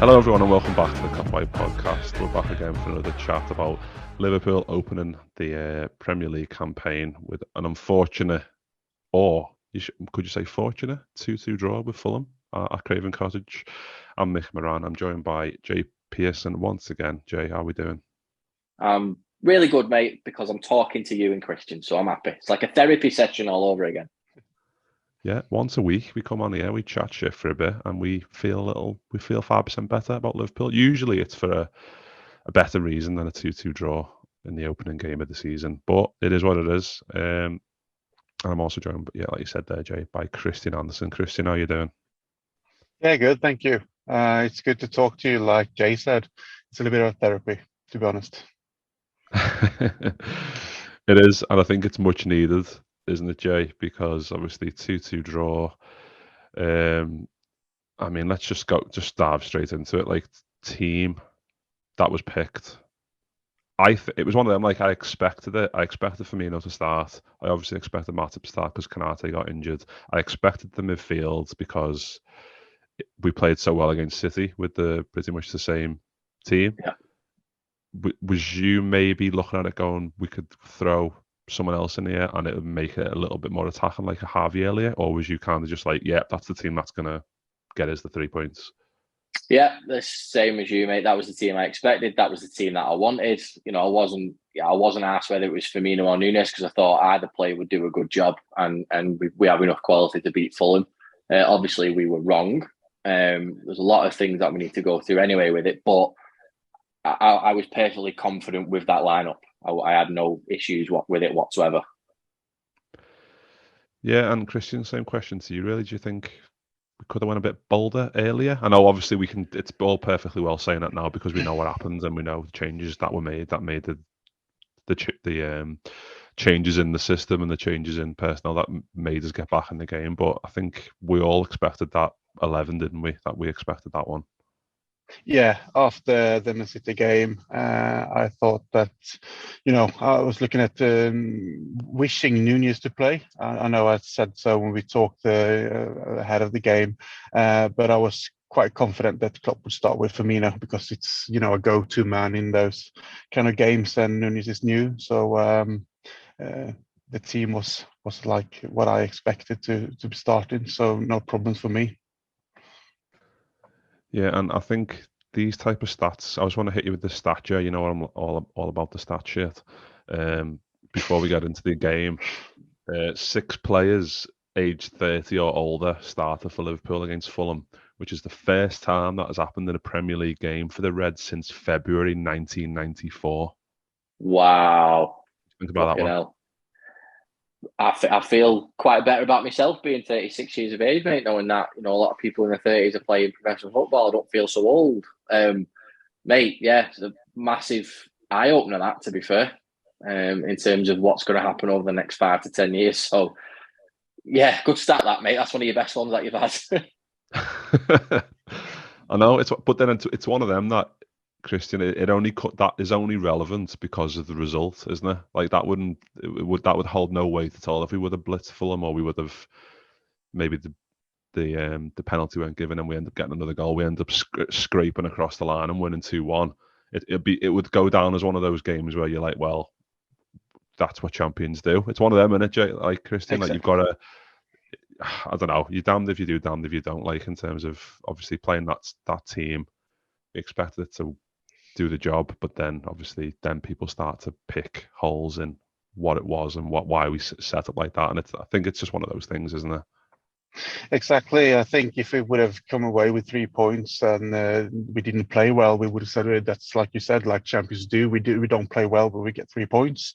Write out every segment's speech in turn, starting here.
Hello everyone and welcome back to the Kopite Podcast. We're back again for another chat about Liverpool opening the Premier League campaign with an unfortunate, or could you say fortunate, 2-2 draw with Fulham at Craven Cottage. I'm Mick. I'm joined by Jay Pearson once again. Jay, how are we doing? Really good, mate, because I'm talking to you and Christian, so I'm happy. It's like a therapy session all over again. Yeah, once a week we come on here, we chat shit for a bit, and we feel 5% better about Liverpool. Usually it's for a better reason than a 2-2 draw in the opening game of the season, but it is what it is. And I'm also joined, like you said there, Jay, by Christian Anderson. Christian, how are you doing? Yeah, good, thank you. It's good to talk to you. Like Jay said, it's a little bit of therapy, to be honest. It is, and I think it's much needed, isn't it, Jay? Because obviously 2-2 draw. I mean, let's just dive straight into it. Like, team that was picked, it was one of them. Like, I expected it. I expected Firmino to start. I obviously expected Matip to start because Konate got injured. I expected the midfield because we played so well against City with pretty much the same team. Yeah. Was you maybe looking at it going, we could throw someone else in here and it would make it a little bit more attacking, like a Harvey earlier? Or was you kind of just like, yeah, that's the team that's going to get us the 3 points? Yeah, the same as you, mate. That was the team I expected. That was the team that I wanted. You know, I wasn't asked whether it was Firmino or Nunez because I thought either player would do a good job, and we have enough quality to beat Fulham. Obviously, we were wrong. There's a lot of things that we need to go through anyway with it, but I was perfectly confident with that lineup. I had no issues with it whatsoever. Yeah, and Christian, same question to you. Really, do you think we could have went a bit bolder earlier? I know, obviously, we can. It's all perfectly well saying that now because we know what happened and we know the changes that were made. That made the changes in the system and the changes in personnel that made us get back in the game. But I think we all expected that 11, didn't we? That we expected that one. Yeah, after the Man City game, I thought that, I was looking at wishing Nunez to play. I know I said so when we talked ahead of the game, but I was quite confident that Klopp would start with Firmino because it's, a go-to man in those kind of games, and Nunez is new. So the team was like what I expected to be starting, so no problems for me. Yeah, and I think these type of stats, I just want to hit you with the stat, Jay. You know, I'm all about the stat shit. Before we get into the game, 6 players aged 30 or older started for Liverpool against Fulham, which is the first time that has happened in a Premier League game for the Reds since February 1994. Wow. Think about that one. Hell. I feel quite better about myself being 36 years of age, mate, knowing that, a lot of people in their 30s are playing professional football. I don't feel so old. Mate, yeah, it's a massive eye-opener, that, to be fair, in terms of what's going to happen over the next 5 to 10 years. So, yeah, good stat, that, mate. That's one of your best ones that you've had. I know, but then it's one of them that, Christian, that is only relevant because of the result, isn't it? Like that would hold no weight at all if we would have blitzed Fulham, or we would have maybe the penalty weren't given and we end up getting another goal. We end up scraping across the line and winning 2-1. It would go down as one of those games where you're like, well, that's what champions do. It's one of them, isn't it, like Christian? Exactly. Like you've got to. I don't know. You're damned if you do, damned if you don't. Like in terms of obviously playing that team, we expected it to do the job, but then obviously people start to pick holes in what it was and why we set up like that, and I think it's just one of those things, isn't it? Exactly. I think if we would have come away with 3 points and we didn't play well, we would have said that's like you said, like champions do. We don't play well, but we get 3 points.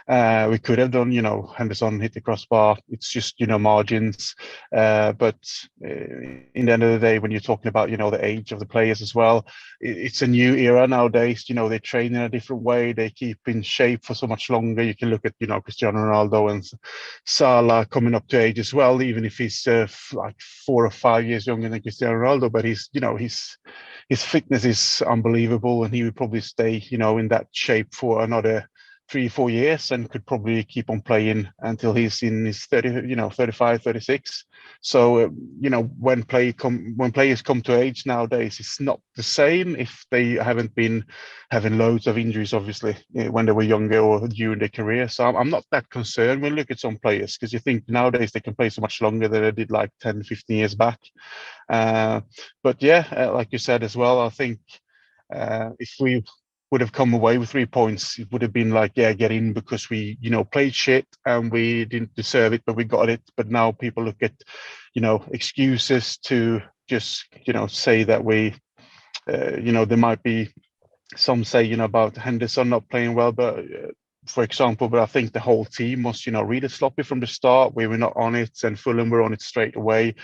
We could have done, Henderson hit the crossbar. It's just, margins. But in the end of the day, when you're talking about, the age of the players as well, it's a new era nowadays. They train in a different way. They keep in shape for so much longer. You can look at, Cristiano Ronaldo and Salah coming up to age as well, even if he's like 4 or 5 years younger than Cristiano Ronaldo, but his fitness is unbelievable, and he would probably stay, in that shape for another 3-4 years and could probably keep on playing until he's in his 30, 35, 36. So when players come to age nowadays, it's not the same if they haven't been having loads of injuries, obviously, when they were younger or during their career. So I'm not that concerned when you look at some players, because you think nowadays they can play so much longer than they did like 10, 15 years back. But yeah, like you said as well, I think if we would have come away with 3 points, it would have been like, yeah, get in, because we, played shit and we didn't deserve it, but we got it. But now people look at, excuses to just, say that we, there might be some say, about Henderson not playing well, but for example, but I think the whole team was, really sloppy from the start. We were not on it, and Fulham were on it straight away.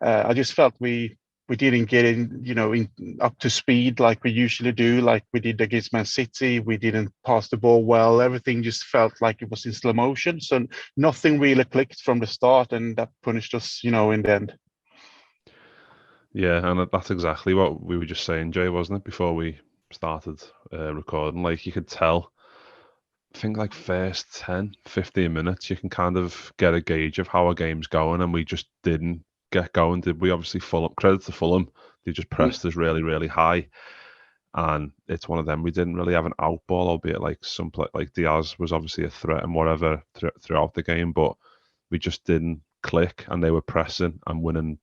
I just felt we didn't get in, up to speed like we usually do, like we did against Man City. We didn't pass the ball well. Everything just felt like it was in slow motion. So nothing really clicked from the start, and that punished us, in the end. Yeah, and that's exactly what we were just saying, Jay, wasn't it, before we started recording? Like, you could tell, I think like first 10, 15 minutes, you can kind of get a gauge of how a game's going, and we just didn't get going, did we? Obviously, Fulham, credit to Fulham, they just pressed us really, really high, and it's one of them. We didn't really have an out ball, albeit like like Diaz was obviously a threat and whatever throughout the game, but we just didn't click, and they were pressing and winning.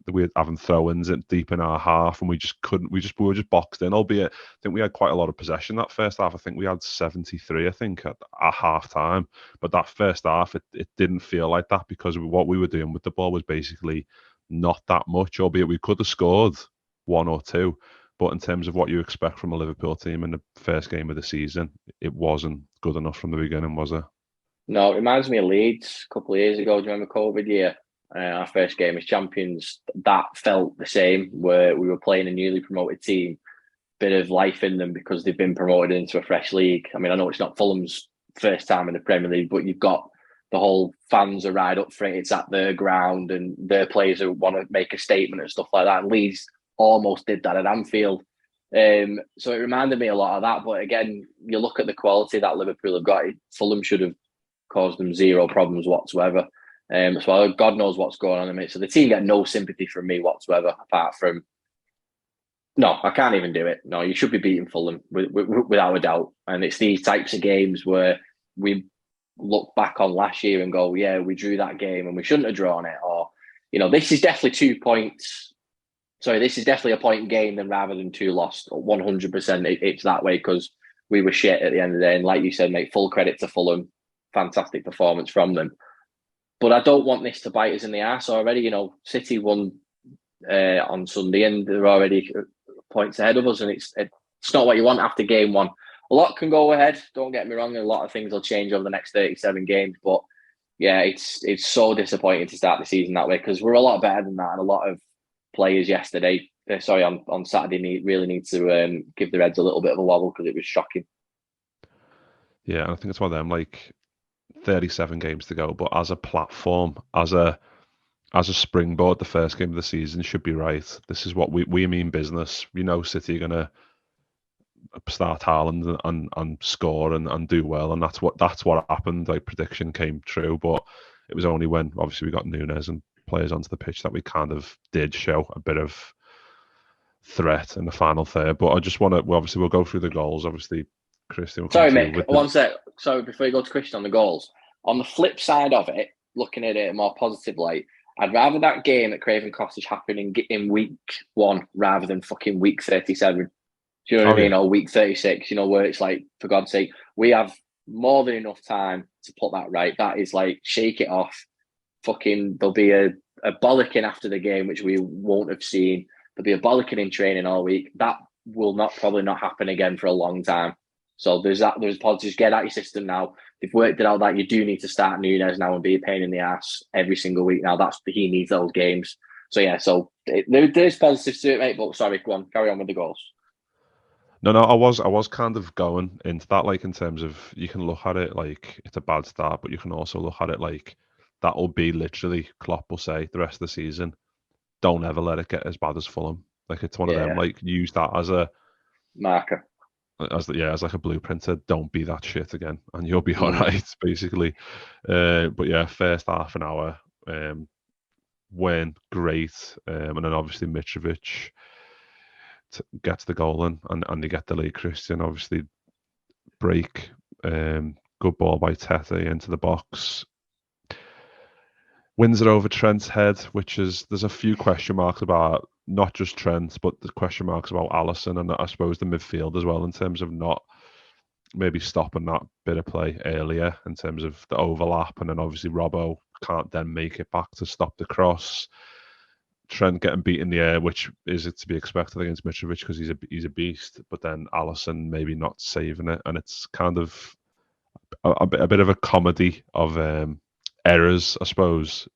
We were having throw-ins deep in our half, and we just couldn't. We were just boxed in. Albeit, I think we had quite a lot of possession that first half. I think we had 73, I think, at half time. But that first half, it didn't feel like that, because what we were doing with the ball was basically not that much. Albeit we could have scored 1 or 2, but in terms of what you expect from a Liverpool team in the first game of the season, it wasn't good enough from the beginning, was it? No, it reminds me of Leeds a couple of years ago. Do you remember COVID year? Our first game as champions, that felt the same, where we were playing a newly promoted team, bit of life in them because they've been promoted into a fresh league. I mean, I know it's not Fulham's first time in the Premier League, but you've got the whole fans are right up for it. It's at their ground, and their players who want to make a statement and stuff like that. And Leeds almost did that at Anfield. So it reminded me a lot of that. But again, you look at the quality that Liverpool have got. Fulham should have caused them zero problems whatsoever. So God knows what's going on in it. So the team get no sympathy from me whatsoever, apart from, no, I can't even do it. No, you should be beating Fulham without a doubt. And it's these types of games where we look back on last year and go, yeah, we drew that game and we shouldn't have drawn it. Or, this is definitely 2 points. Sorry, this is definitely a point gained rather than 2 lost. 100% it's that way, because we were shit at the end of the day. And like you said, mate, full credit to Fulham. Fantastic performance from them. But I don't want this to bite us in the arse already. City won on Sunday, and they're already points ahead of us, and it's not what you want after game one. A lot can go ahead, don't get me wrong, and a lot of things will change over the next 37 games. But yeah, it's so disappointing to start the season that way, because we're a lot better than that, and a lot of players on Saturday really need to give the Reds a little bit of a wobble, because it was shocking. Yeah, and I think it's one of them, like, 37 games to go, but as a platform, as a springboard, the first game of the season should be right. This is what we mean business. City are going to start Haaland and score and do well, and that's what happened. Like, prediction came true, but it was only when obviously we got Nunez and players onto the pitch that we kind of did show a bit of threat in the final third. But I just want to, we'll go through the goals. Obviously, Christian. Sorry, Mick. One sec. Sorry, before you go to Christian on the goals. On the flip side of it, looking at it more positive light, I'd rather that game at Craven Cottage happen in week 1 rather than fucking week 37. Do you know what I mean? Yeah. Or week 36, where it's like, for God's sake, we have more than enough time to put that right. That is like, shake it off. Fucking, there'll be a bollocking after the game, which we won't have seen. There'll be a bollocking in training all week. That will probably not happen again for a long time. So there's positives. Get out your system now. They've worked it out that you do need to start Nunez now and be a pain in the ass every single week now. He needs those games. So yeah, there's positives to it, mate. But sorry, go on, carry on with the goals. No, I was kind of going into that, like, in terms of, you can look at it like it's a bad start, but you can also look at it like that will be literally, Klopp will say the rest of the season, don't ever let it get as bad as Fulham. Like, it's one of them, like, use that as a marker. as like a blueprint to don't be that shit again, and you'll be all Mm. right, basically. But yeah, first half an hour weren't great, and then obviously Mitrovic gets the goal in, and they get the lead. Christian obviously break, good ball by Tete into the box. Wins it over Trent's head, which is, there's a few question marks about not just Trent, but the question marks about Alisson and I suppose the midfield as well, in terms of not maybe stopping that bit of play earlier in terms of the overlap. And then obviously Robbo can't then make it back to stop the cross. Trent getting beat in the air, which is it to be expected against Mitrovic because he's a beast. But then Alisson maybe not saving it, and it's kind of a bit of a comedy of errors, I suppose,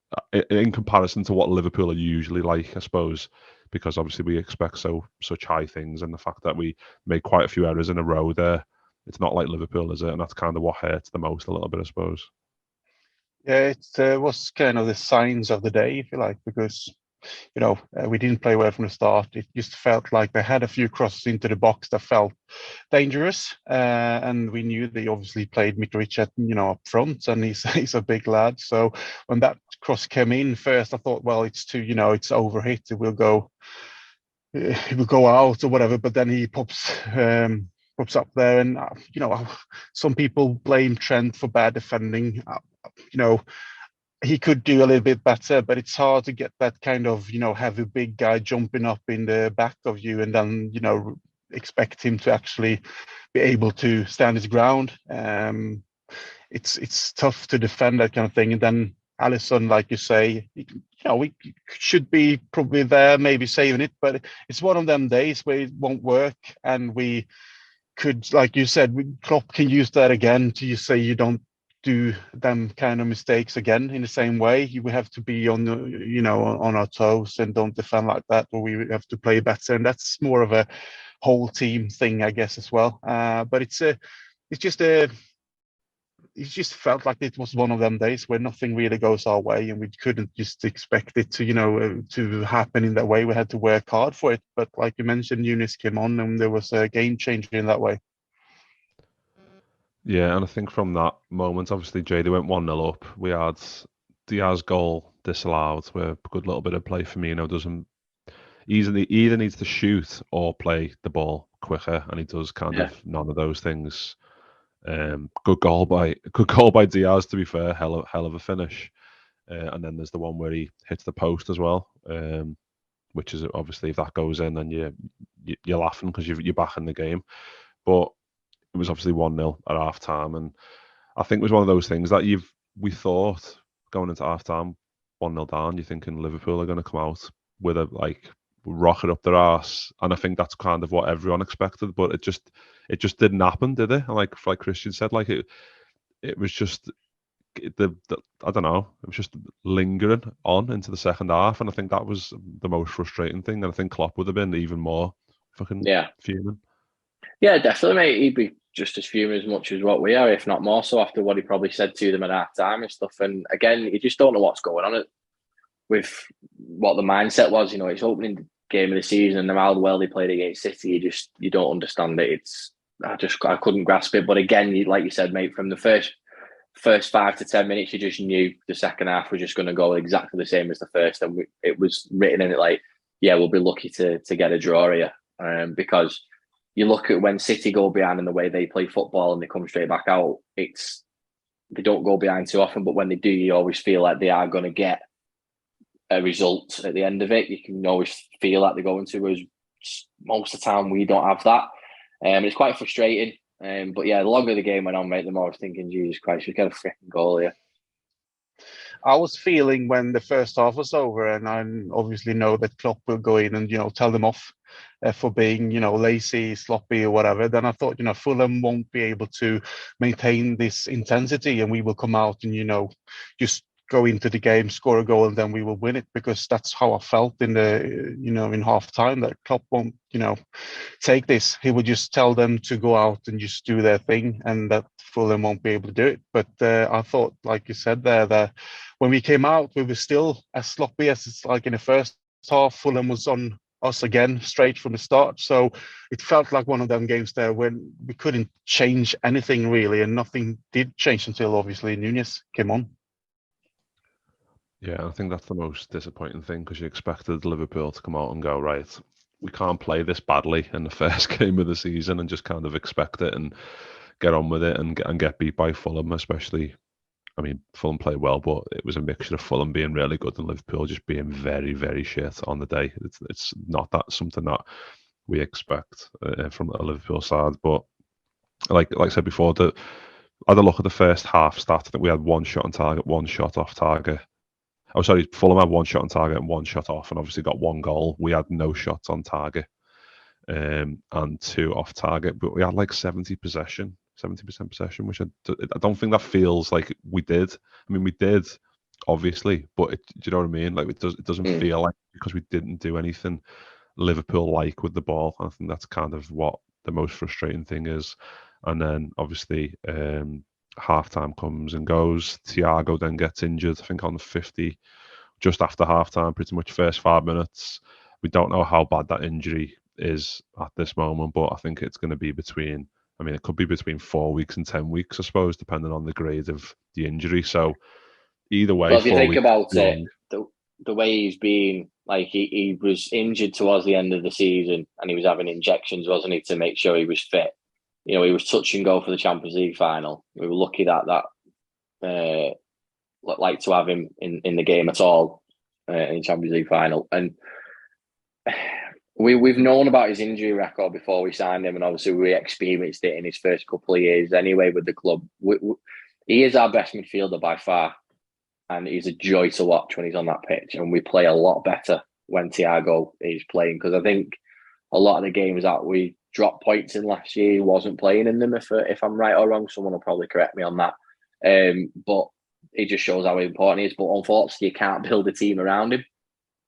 in comparison to what Liverpool are usually like, I suppose, because obviously we expect such high things, and the fact that we made quite a few errors in a row there, it's not like Liverpool, is it? And that's kind of what hurts the most a little bit, I suppose. Yeah, it was kind of the signs of the day, if you like, because we didn't play well from the start. It just felt like they had a few crosses into the box that felt dangerous, and we knew they obviously played Mitrovic up front, and he's a big lad. So when that cross came in first, I thought, well, it's it's overhit. It will go out or whatever. But then he pops up there, and some people blame Trent for bad defending. He could do a little bit better, but it's hard to get that kind of, have a big guy jumping up in the back of you and then, expect him to actually be able to stand his ground. It's tough to defend that kind of thing. And then Alisson, like you say, we should be probably there, maybe saving it, but it's one of them days where it won't work. And we could, like you said, Klopp can use that again to say you don't do them kind of mistakes again in the same way. We have to be on our toes and don't defend like that, or we have to play better. And that's more of a whole team thing, I guess, as well. But it just felt like it was one of them days where nothing really goes our way, and we couldn't just expect it to happen in that way. We had to work hard for it. But like you mentioned, Nunez came on, and there was a game changer in that way. Yeah, and I think from that moment, obviously, JD went 1-0 up. We had Diaz goal disallowed, where a good little bit of play. Firmino doesn't either needs to shoot or play the ball quicker, and he does kind of none of those things. Good goal by Diaz, to be fair. Hell of a finish. And then there's the one where he hits the post as well, which is obviously, if that goes in, then you're laughing because you're back in the game. But it was obviously 1-0 at half time, and I think it was one of those things that we thought going into half time, 1-0 down, you're thinking Liverpool are going to come out with a rocket up their arse, and I think that's kind of what everyone expected, but it just didn't happen, did it? And like Christian said, it was just I don't know, it was just lingering on into the second half, and I think that was the most frustrating thing, and I think Klopp would have been even more fucking fuming. Yeah, definitely, mate. He'd be just as fuming as much as what we are, if not more so, after what he probably said to them at half time and stuff. And again, you just don't know what's going on with what the mindset was. It's opening game of the season, and how well they played against City. You don't understand it. I couldn't grasp it. But again, like you said, mate, from the first 5 to 10 minutes, you just knew the second half was just going to go exactly the same as the first, and it was written in it like, yeah, we'll be lucky to get a draw here, because you look at when City go behind and the way they play football and they come straight back out, they don't go behind too often, but when they do, you always feel like they are going to get a result at the end of it. You can always feel like they're going to, whereas most of the time we don't have that. It's quite frustrating. But yeah, the longer the game went on, mate, the more I was thinking, Jesus Christ, we get a freaking goal here. I was feeling when the first half was over, and I obviously know that Klopp will go in and tell them off for being lazy, sloppy, or whatever. Then I thought Fulham won't be able to maintain this intensity, and we will come out and just go into the game, score a goal, and then we will win it, because that's how I felt in the in half time, that Klopp won't take this. He would just tell them to go out and just do their thing, and that Fulham won't be able to do it. But I thought, like you said there, that when we came out, we were still as sloppy as it's like in the first half. Fulham was on us again straight from the start. So it felt like one of them games there when we couldn't change anything really, and nothing did change until obviously Nunez came on. Yeah, I think that's the most disappointing thing, because you expected Liverpool to come out and go, right, we can't play this badly in the first game of the season and just kind of expect it and get on with it and get beat by Fulham, especially. I mean, Fulham played well, but it was a mixture of Fulham being really good and Liverpool just being very, very shit on the day. It's not that something that we expect from a Liverpool side. But like I said before, I had a look at the first half stat. I think we had one shot on target, one shot off target. Oh, sorry, Fulham had one shot on target and one shot off, and obviously got one goal. We had no shots on target and 2 off target, but we had like 70% possession, which I don't think that feels like we did. I mean, we did, obviously, but do you know what I mean? Like it doesn't feel like, because we didn't do anything Liverpool-like with the ball. I think that's kind of what the most frustrating thing is. And then obviously halftime comes and goes. Thiago then gets injured, I think on the 50, just after halftime, pretty much first 5 minutes. We don't know how bad that injury is at this moment, but I think it's going to be it could be between 4 weeks and 10 weeks, I suppose, depending on the grade of the injury. So either way, well, if you think about it, the way he's been, like he was injured towards the end of the season, and he was having injections, wasn't he, to make sure he was fit. You know, he was touch and go for the Champions League final. We were lucky that like to have him in the game at all in Champions League final. And we've known about his injury record before we signed him, and obviously we experienced it in his first couple of years anyway with the club. He is our best midfielder by far, and he's a joy to watch when he's on that pitch. And we play a lot better when Thiago is playing, because I think a lot of the games that we dropped points in last year, he wasn't playing in them. If I'm right or wrong, someone will probably correct me on that. But it just shows how important he is. But unfortunately, you can't build a team around him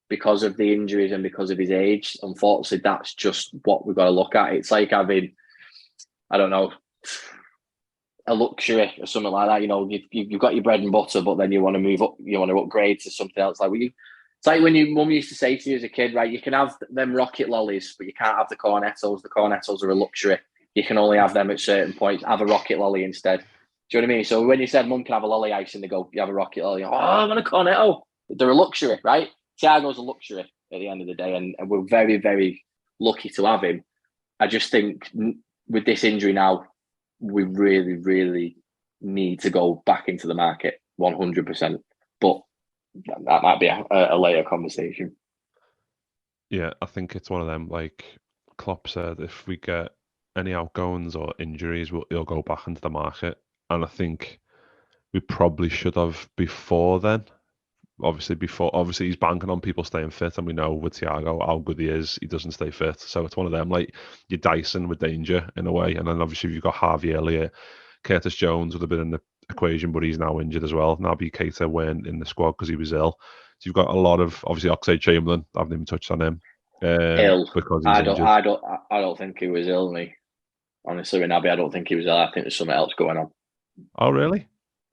because of the injuries and because of his age. Unfortunately, that's just what we've got to look at. It's like having, I don't know, a luxury or something like that. You know, you've got your bread and butter, but then you want to move up, you want to upgrade to something else. It's like when your mum used to say to you as a kid, right, you can have them rocket lollies, but you can't have the cornettos. The cornettos are a luxury. You can only have them at certain points. Have a rocket lolly instead. Do you know what I mean? So when you said mum can have a lolly ice and they go, you have a rocket lolly. Oh, I want a cornetto. They're a luxury, right? Thiago's a luxury at the end of the day, and we're very, very lucky to have him. I just think with this injury now, we really, really need to go back into the market 100%. But that might be a later conversation. Yeah, I think it's one of them, like Klopp said, if we get any outgoings or injuries, he'll go back into the market. And I think we probably should have before then. Obviously, he's banking on people staying fit, and we know with Thiago how good he is, he doesn't stay fit. So it's one of them, like you're dicing with danger in a way. And then obviously, if you've got Harvey earlier, Curtis Jones would have been in the equation, but he's now injured as well. Naby Keita weren't in the squad because he was ill. So you've got a lot of, obviously, Oxlade-Chamberlain. I haven't even touched on him. Ill because he's injured. I don't think he was ill. Me, honestly, with Naby, I don't think he was ill. I think there's something else going on. Oh, really?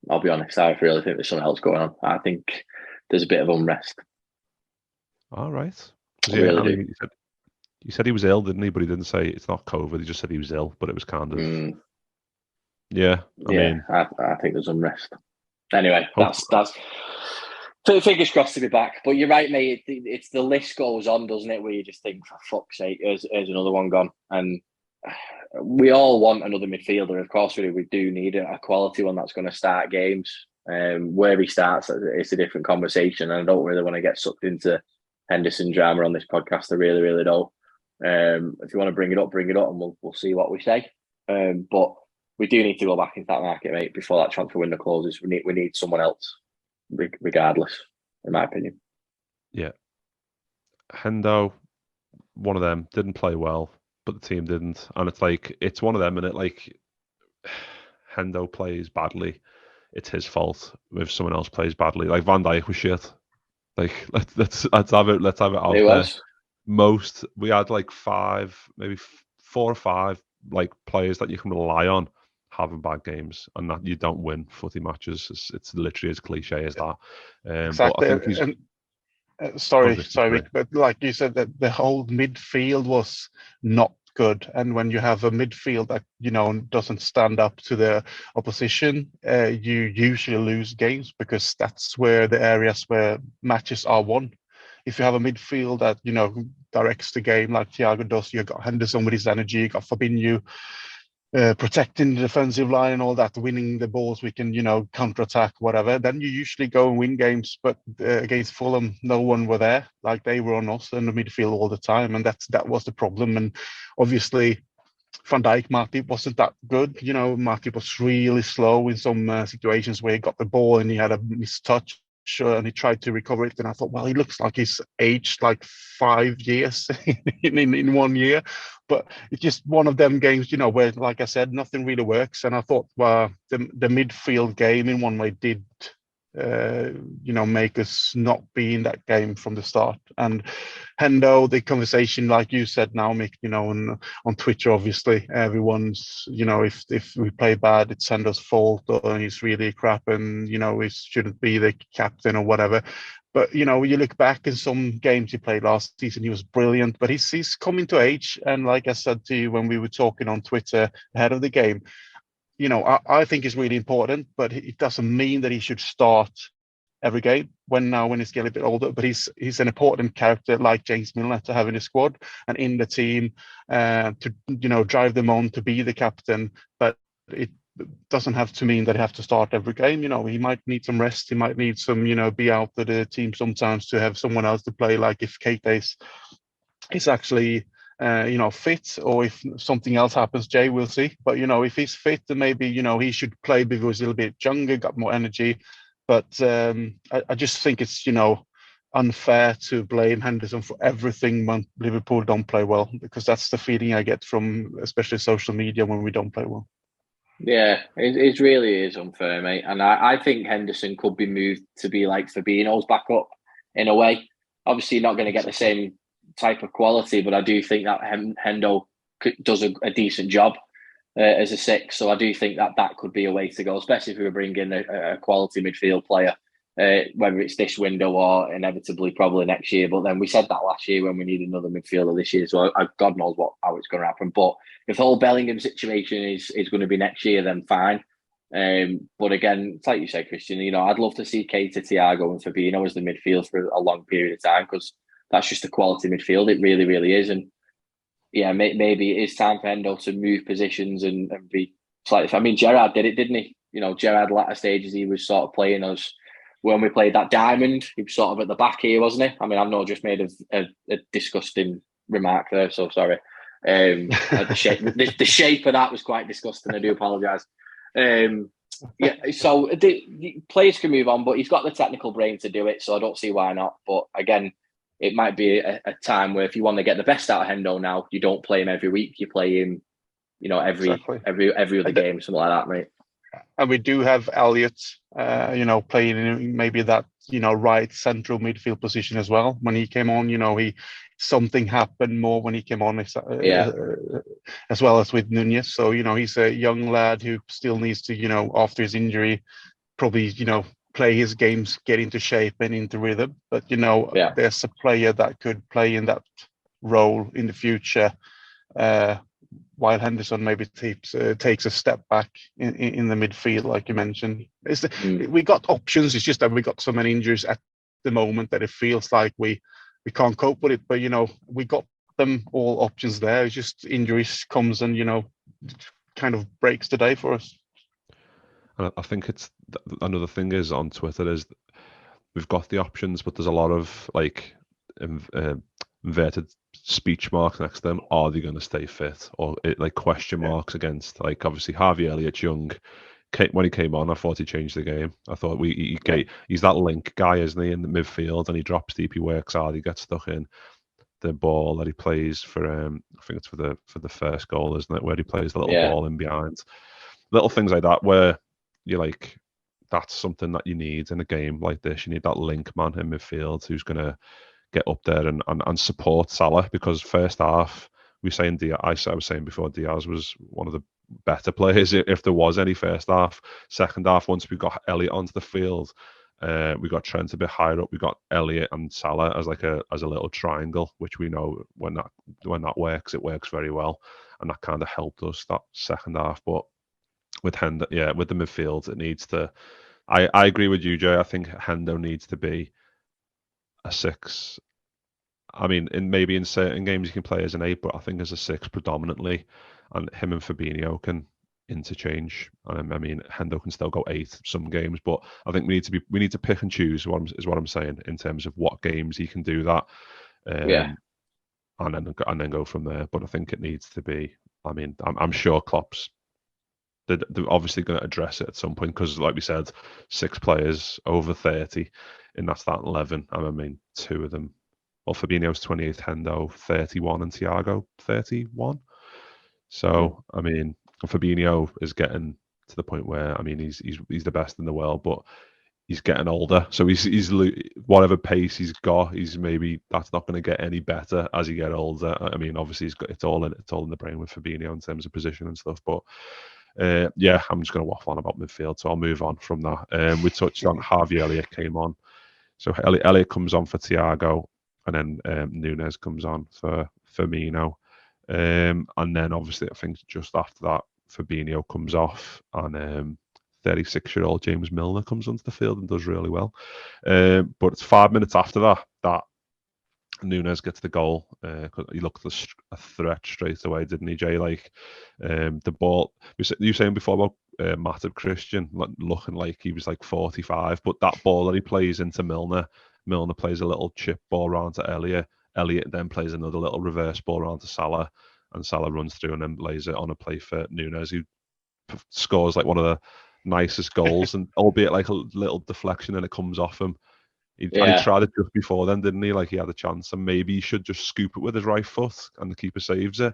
I'll be honest. I really think there's something else going on. I think there's a bit of unrest. All right. I really do. He said he was ill, didn't he? But he didn't say it's not COVID. He just said he was ill, but it was kind of. Yeah, I mean, I think there's unrest. Anyway, that's fingers crossed to be back. But you're right, mate. It's the list goes on, doesn't it? Where you just think, for fuck's sake, here's another one gone. And we all want another midfielder. Of course, we do need a quality one that's going to start games. Where he starts, it's a different conversation. And I don't really want to get sucked into Henderson drama on this podcast. I really, really don't. If you want to bring it up, and we'll see what we say. But we do need to go back into that market, mate, before that transfer window closes. We need someone else, regardless, in my opinion. Yeah. Hendo, one of them, didn't play well, but the team didn't. And it's one of them, and Hendo plays badly, it's his fault. If someone else plays badly, like Van Dijk was shit. Like let's have it out there. We had like 5, maybe 4 or 5 like players that you can rely on having bad games, and that you don't win footy matches. It's literally as cliche as that. Exactly. But I think Sorry, Mick, but like you said, that the whole midfield was not good, and when you have a midfield that doesn't stand up to the opposition, you usually lose games, because that's where the areas where matches are won. If you have a midfield that directs the game like Thiago does, you got Henderson with his energy, you got Fabinho protecting the defensive line and all that, winning the balls, we can counter-attack, whatever, then you usually go and win games. But against Fulham, no one were there. Like, they were on us in the midfield all the time, and that was the problem. And obviously Van Dijk, Matip wasn't that good. Matip was really slow in some situations where he got the ball and he had a missed touch, and he tried to recover it, and I thought, well, he looks like he's aged like 5 years in 1 year. But it's just one of them games, where, like I said, nothing really works. And I thought, well, the midfield game in one way did make us not be in that game from the start. And Hendo, the conversation, like you said now, Mick, on Twitter, obviously everyone's, if we play bad, it's Hendo's fault, or he's really crap, and he shouldn't be the captain or whatever. But you look back in some games he played last season, he was brilliant. But he's coming to age, and like I said to you when we were talking on Twitter ahead of the game, I think it's really important, but it doesn't mean that he should start every game when he's getting a bit older. But he's an important character, like James Milner, to have in the squad and in the team, to drive them on to be the captain. But it doesn't have to mean that he have to start every game. He might need some rest. He might need some, be out of the team sometimes to have someone else to play. Like if Keita is actually fit, or if something else happens, Jay, we'll see. But if he's fit, then maybe he should play because he's a little bit younger, got more energy. But I just think it's unfair to blame Henderson for everything when Liverpool don't play well, because that's the feeling I get from especially social media when we don't play well. Yeah, it really is unfair, mate. And I think Henderson could be moved to be like Fabinho's backup in a way. Obviously, not going to get the same type of quality, but I do think that Hendo does a decent job as a 6. So I do think that could be a way to go, especially if we were bringing a quality midfield player, whether it's this window or inevitably probably next year. But then we said that last year when we need another midfielder this year. So God knows how it's going to happen. But if the whole Bellingham situation is going to be next year, then fine. But again, it's like you said, Christian, I'd love to see Keita, Thiago and Fabinho as the midfield for a long period of time, because that's just a quality midfield. It really, really is. And yeah, maybe it is time for Hendo to move positions and be slightly. I mean, Gerrard did it, didn't he? Gerrard latter stages, he was sort of playing us when we played that diamond. He was sort of at the back here, wasn't he? I mean, I've not just made a disgusting remark there, so sorry. The shape of that was quite disgusting. I do apologise. Yeah, so the players can move on, but he's got the technical brain to do it, so I don't see why not. But again, it might be a time where if you want to get the best out of Hendo now, you don't play him every week. You play him, every other game, something like that, mate. And we do have Elliott, playing in maybe that, right central midfield position as well. When he came on, something happened more when he came on, as well as with Nunez. So, he's a young lad who still needs to, after his injury, probably, play his games, get into shape and into rhythm. But, there's a player that could play in that role in the future, while Henderson maybe takes a step back in the midfield, like you mentioned. We got options. It's just that we got so many injuries at the moment that it feels like we can't cope with it. But, we got them all options there. It's just injuries comes and, kind of breaks the day for us. And I think it's another thing is on Twitter is we've got the options, but there's a lot of inverted speech marks next to them. Are they going to stay fit? Or question marks against, obviously Harvey Elliott's young. When he came on, I thought he changed the game. I thought he's that link guy, isn't he, in the midfield, and he drops deep, he works hard, he gets stuck in. The ball that he plays for, I think it's for the first goal, isn't it, where he plays the little ball in behind. Little things like that where you're like, that's something that you need in a game like this. You need that link man in midfield who's going to get up there and support Salah, because first half, I was saying before, Diaz was one of the better players if there was any first half. Second half, once we got Elliott onto the field, We got Trent a bit higher up. We got Elliott and Salah as a little triangle, which we know when that works, it works very well, and that kind of helped us that second half. But with Hendo, with the midfield, it needs to. I agree with you, Jay. I think Hendo needs to be a 6. I mean, maybe in certain games he can play as an 8, but I think as a 6 predominantly, and him and Fabinho can interchange. I mean, Hendo can still go 8 some games, but I think we need to pick and choose. Is what I'm saying in terms of what games he can do that, and then go from there. But I think it needs to be. I mean, I'm sure Klopp's they're obviously going to address it at some point because, like we said, 6 players over 30 in that starting 11. I mean, 2 of them. Well, Fabinho's 28, Hendo 31, and Thiago 31. So, I mean, Fabinho is getting to the point where, I mean, he's the best in the world, but he's getting older. So he's whatever pace he's got, that's not going to get any better as he get older. I mean, obviously it's all in the brain with Fabinho in terms of position and stuff. But I'm just going to waffle on about midfield, so I'll move on from that. We touched on Harvey Elliott came on, so Elliott comes on for Thiago, and then Nunez comes on for Firmino. And then obviously I think just after that Fabinho comes off, and 36-year-old James Milner comes onto the field and does really well. But it's 5 minutes after that Nunez gets the goal. He looked a threat straight away, didn't he, Jay? Like the ball, you were saying before about Matip Christian looking like he was like 45, but that ball that he plays into Milner plays a little chip ball around to Elliott then plays another little reverse ball around to Salah, and Salah runs through and then lays it on a play for Nunez, who scores like one of the nicest goals, and albeit like a little deflection and it comes off him. And he tried it just before then, didn't he? Like he had a chance, and maybe he should just scoop it with his right foot and the keeper saves it.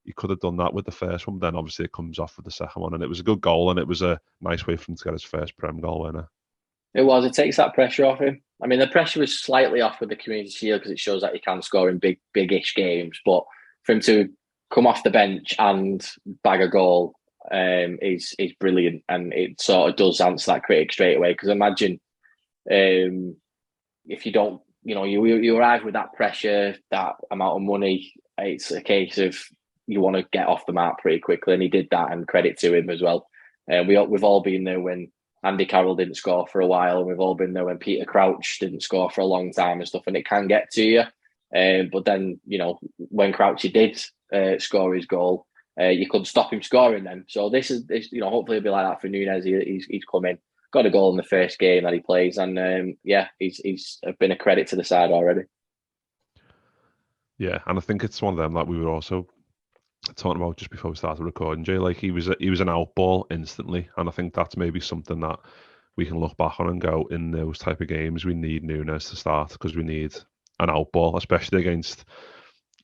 He could have done that with the first one, but then obviously it comes off with the second one, and it was a good goal, and it was a nice way for him to get his first Prem goal winner. It was. It takes that pressure off him. I mean, the pressure was slightly off with the Community Shield because it shows that he can score in big-ish games. But for him to come off the bench and bag a goal is brilliant, and it sort of does answer that critic straight away. Because imagine if you don't, you arrive with that pressure, that amount of money. It's a case of you want to get off the mark pretty quickly, and he did that, and credit to him as well. We've all been there when Andy Carroll didn't score for a while, and we've all been there when Peter Crouch didn't score for a long time and stuff, and it can get to you. But then, when Crouchy did score his goal, you couldn't stop him scoring then. So this hopefully it'll be like that for Nunez. He's come in, got a goal in the first game that he plays, and he's been a credit to the side already. Yeah, and I think it's one of them that we were also talking about just before we started recording, Jay. Like he was an out ball instantly, and I think that's maybe something that we can look back on and go, in those type of games we need Nunez to start, because we need an out ball, especially against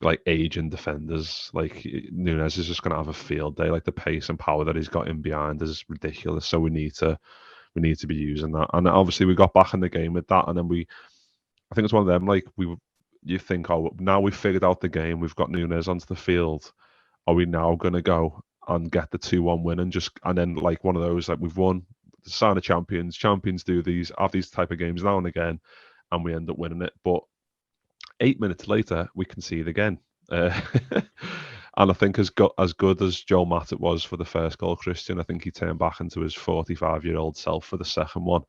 like aging defenders. Like Nunez is just going to have a field day. Like the pace and power that he's got in behind is ridiculous, so we need to be using that. And obviously we got back in the game with that, and then I think it's one of them, like you think, oh, now we've figured out the game, we've got Nunez onto the field, are we now going to go and get the 2-1 win and then like one of those, like we've won the sign of champions do have these type of games now and again, and we end up winning it. But 8 minutes later we concede again, and I think as good as Joel Matip was for the first goal, Christian, I think he turned back into his 45-year-old self for the second one,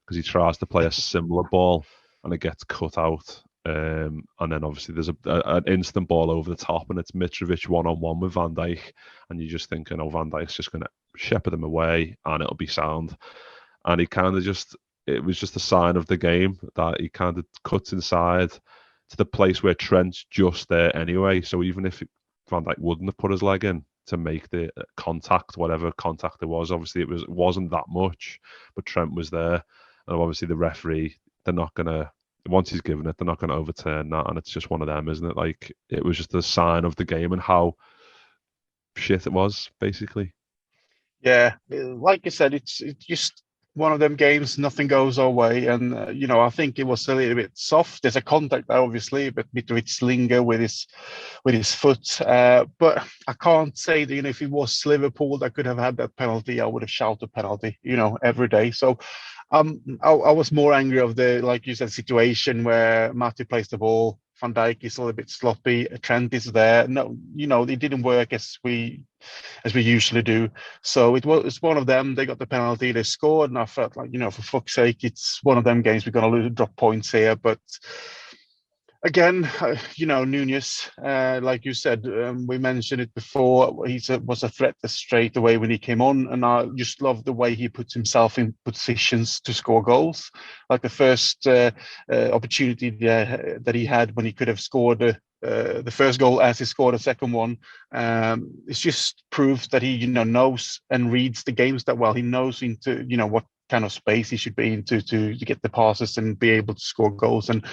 because he tries to play a similar ball and it gets cut out. And then obviously there's an instant ball over the top, and it's Mitrovic one-on-one with Van Dijk, and you're just thinking, Van Dijk's just going to shepherd him away and it'll be sound. And he kind of it was just a sign of the game that he kind of cuts inside to the place where Trent's just there anyway. So even if Van Dijk wouldn't have put his leg in to make the contact, whatever contact it was, obviously it wasn't that much, but Trent was there, and obviously the referee, they're not going to, once he's given it, they're not going to overturn that, and it's just one of them, isn't it? Like it was just a sign of the game and how shit it was, basically. Yeah, like you said, it's just one of them games, nothing goes our way, and I think it was a little bit soft. There's a contact there, obviously, but bit of it slinger with his foot. But I can't say that if it was Liverpool that could have had that penalty, I would have shouted penalty, every day. So I was more angry of the, like you said, situation where Matty plays the ball. Van Dijk is a little bit sloppy. Trent is there. No, it didn't work as we usually do. So it's one of them. They got the penalty. They scored, and I felt like, for fuck's sake, it's one of them games we're going to drop points here. But again, Nunez, like you said, we mentioned it before. He was a threat straight away when he came on, and I just love the way he puts himself in positions to score goals. Like the first opportunity that he had when he could have scored the first goal as he scored a second one. It's just proof that he, knows and reads the games that well. He knows into what kind of space he should be into to get the passes and be able to score goals. And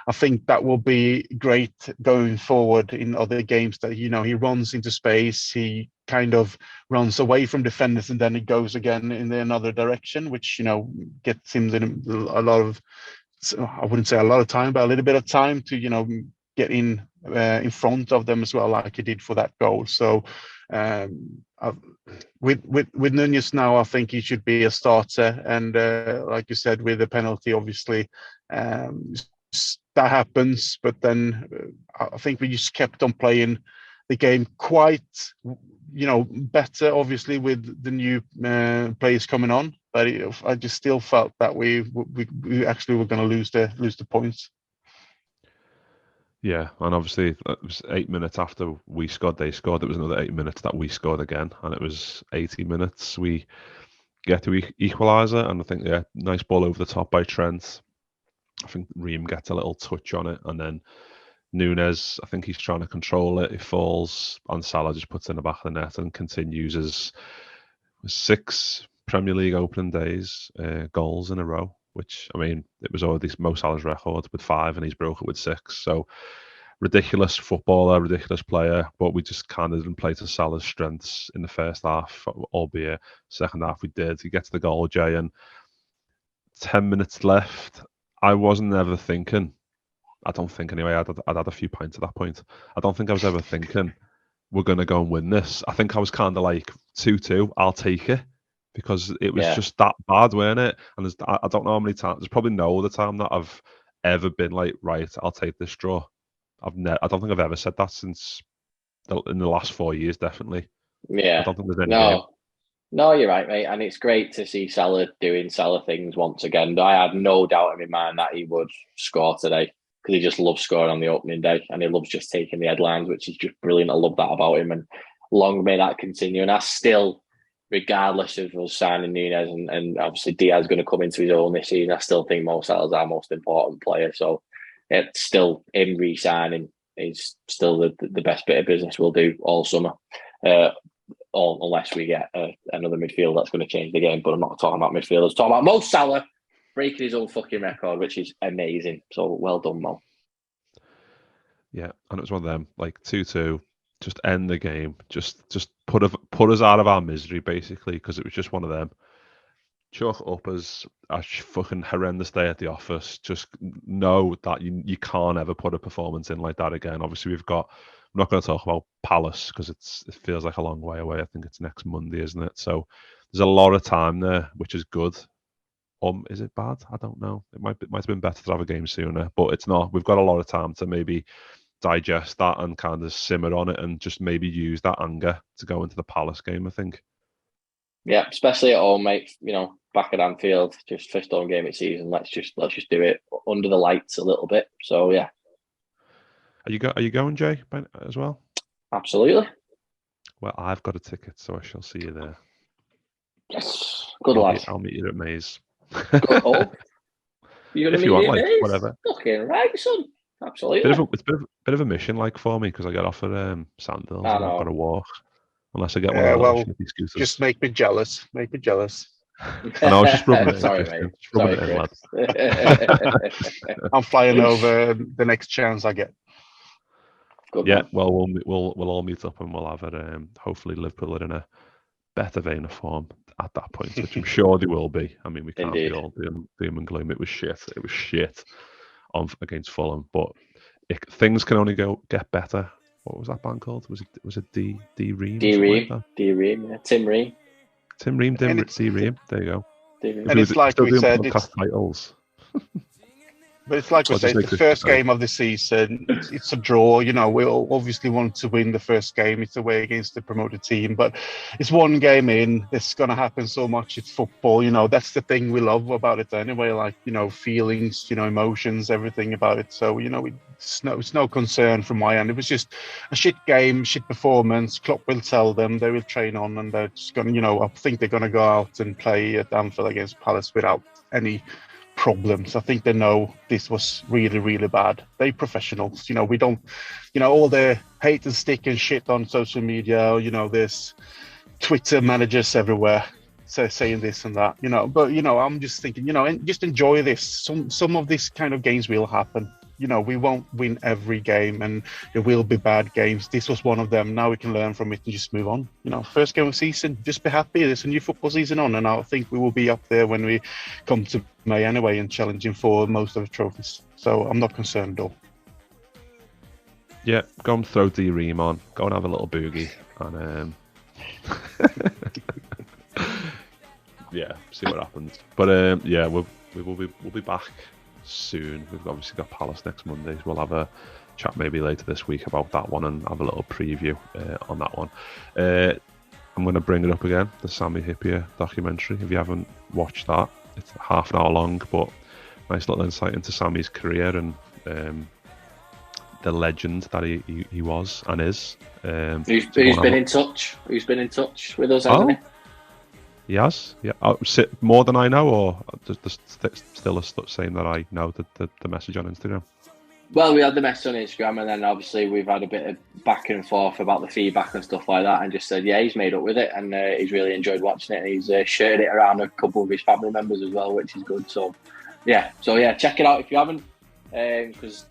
I think that will be great going forward in other games that, he runs into space, he kind of runs away from defenders, and then he goes again in another direction, which, gets him a lot of, I wouldn't say a lot of time, but a little bit of time to, get in front of them as well, like he did for that goal. So with Nunez now, I think he should be a starter. And like you said, with the penalty, obviously, that happens. But then I think we just kept on playing the game quite, better, obviously, with the new players coming on. But I just still felt that we actually were going to lose the points. Yeah, and obviously it was 8 minutes after we scored, they scored. It was another 8 minutes that we scored again, and it was 80 minutes. We get to equaliser, and I think, nice ball over the top by Trent. I think Ream gets a little touch on it, and then Nunez, I think he's trying to control it. It falls, and Salah just puts it in the back of the net and continues his 6 Premier League opening days goals in a row. Which, I mean, it was already Mo Salah's record with 5, and he's broke it with 6. So ridiculous footballer, ridiculous player, but we just kind of didn't play to Salah's strengths in the first half, albeit second half we did. He gets the goal, Jay, and 10 minutes left. I wasn't ever thinking, I don't think anyway, I'd had a few pints at that point. I don't think I was ever thinking we're going to go and win this. I think I was kind of like 2-2, I'll take it. Because it was just that bad, weren't it? And I don't know how many times. There's probably no other time that I've ever been like, right, I'll take this draw. I don't think I've ever said that since in the last 4 years, definitely. Yeah. I don't think there's any game. No, you're right, mate. And it's great to see Salah doing Salah things once again. I had no doubt in my mind that he would score today, because he just loves scoring on the opening day, and he loves just taking the headlines, which is just brilliant. I love that about him, and long may that continue. And I still, regardless of us signing Nunez and obviously Diaz going to come into his own this season, I still think Mo Salah's our most important player. So it's still, him re-signing is still the best bit of business we'll do all summer, unless we get another midfield that's going to change the game. But I'm not talking about midfielders. I'm talking about Mo Salah breaking his own fucking record, which is amazing. So well done, Mo. Yeah, and it was one of them, like 2-2. Just end the game. Just put us out of our misery, basically, because it was just one of them. Chalk up as a fucking horrendous day at the office. Just know that you can't ever put a performance in like that again. Obviously, I'm not going to talk about Palace because it feels like a long way away. I think it's next Monday, isn't it? So there's a lot of time there, which is good. Is it bad? I don't know. It might have been better to have a game sooner, but it's not. We've got a lot of time to maybe digest that and kind of simmer on it, and just maybe use that anger to go into the Palace game, I think. Yeah, especially at home, mate. Back at Anfield, just first home game of the season. Let's just do it under the lights a little bit. So yeah. Are you going, Jay, as well? Absolutely. Well, I've got a ticket, so I shall see you there. Yes, good lad. I'll meet you at Maze. Oh, you're gonna if you want, meet me at like, Maze? whatever. Fucking right, son. Absolutely. It's a bit of a mission, like, for me, because I get off at Sandhills and I've got to walk. Unless I get one of those shitty scooters. Just make me jealous. Make me jealous. And I was just rubbing it in. Sorry, Mate. mate. Just rubbing it in, lad. I'm flying over the next chance I get. Good Yeah, man. well, we'll all meet up and we'll have it. Hopefully, Liverpool are in a better vein of form at that point, which I'm sure they will be. I mean, we can't Indeed. be all doom and gloom. It was shit. It was shit against Fulham, but things can only get better. What was that band called? Was it D Ream? D Ream, yeah. Tim Ream. D Ream. There you go. And it's like we said, titles. But it's like we said, the first game of the season, it's a draw. You know, we obviously want to win the first game. It's away against the promoted team, but it's one game in. It's going to happen so much. It's football. You know, that's the thing we love about it anyway. Like, you know, feelings, you know, emotions, everything about it. So, you know, it's no concern from my end. It was just a shit game, shit performance. Klopp will tell them, they will train on, and they're just going to, you know, I think they're going to go out and play at Anfield against Palace without any problems. I think they know this was really, really bad. They're professionals. You know, we don't, you know, all the hate and stick and shit on social media, you know, there's Twitter managers everywhere saying this and that, you know, but, you know, I'm just thinking, you know, and just enjoy this. Some of these kind of games will happen. You know, we won't win every game and there will be bad games. This was one of them. Now we can learn from it and just move on. You know, first game of the season, just be happy. There's a new football season on, and I think we will be up there when we come to May anyway and challenging for most of the trophies. So I'm not concerned at all. Yeah, go and throw D Ream on. Go and have a little boogie. And yeah, see what happens. But yeah, we'll be back soon. We've obviously got Palace next Monday. So we'll have a chat maybe later this week about that one and have a little preview on that one. I'm going to bring it up again, the Sami Hyypiä documentary. If you haven't watched that, it's half an hour long, but nice little insight into Sami's career and the legend that he was and is. Who's been in touch? Who's been in touch with us, hasn't he? He has, yeah. More than I know, or just still saying that I know the message on Instagram? Well, we had the message on Instagram, and then obviously we've had a bit of back and forth about the feedback and stuff like that, and just said, yeah, he's made up with it, and he's really enjoyed watching it, and he's shared it around a couple of his family members as well, which is good. So yeah, check it out if you haven't, because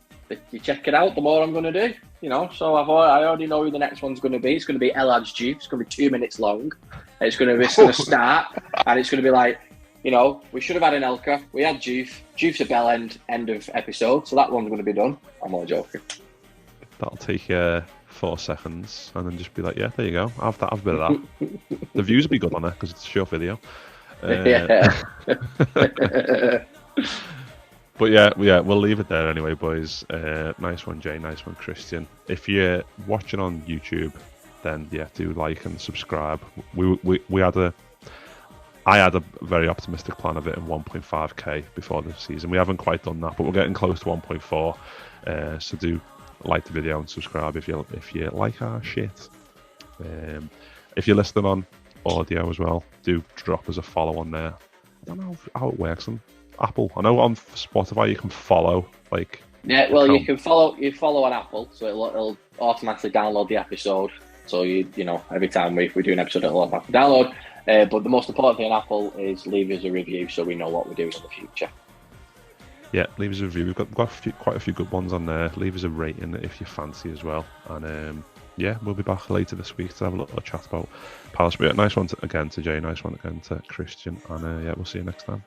you check it out, the more I'm going to do. You know, so I already know who the next one's going to be. It's going to be El Hadj Diouf. It's going to be 2 minutes long. It's going to start, and it's going to be like, you know, we should have had an Elka. We had Diouf. Diouf's a bell end of episode, so that one's going to be done. I'm all joking. That'll take 4 seconds, and then just be like, yeah, there you go. Have a bit of that. The views will be good on it because it's a short video. Yeah. But yeah, we'll leave it there anyway, boys. Nice one, Jay. Nice one, Christian. If you're watching on YouTube, then yeah, do like and subscribe. I had a very optimistic plan of it in 1.5k before the season. We haven't quite done that, but we're getting close to 1.4. So do like the video and subscribe if you like our shit. If you're listening on audio as well, do drop us a follow on there. I don't know how it works on Apple. I know on Spotify you can follow, like. Yeah, well, you can follow on Apple, so it'll automatically download the episode. So you know, every time we do an episode, it'll automatically download. But the most important thing on Apple is leave us a review, so we know what we're doing in the future. Yeah, leave us a review. We've got quite a few good ones on there. Leave us a rating if you fancy as well. And yeah, we'll be back later this week to have a little chat about Palace. But yeah, nice one again to Jay. Nice one again to Christian. And yeah, we'll see you next time.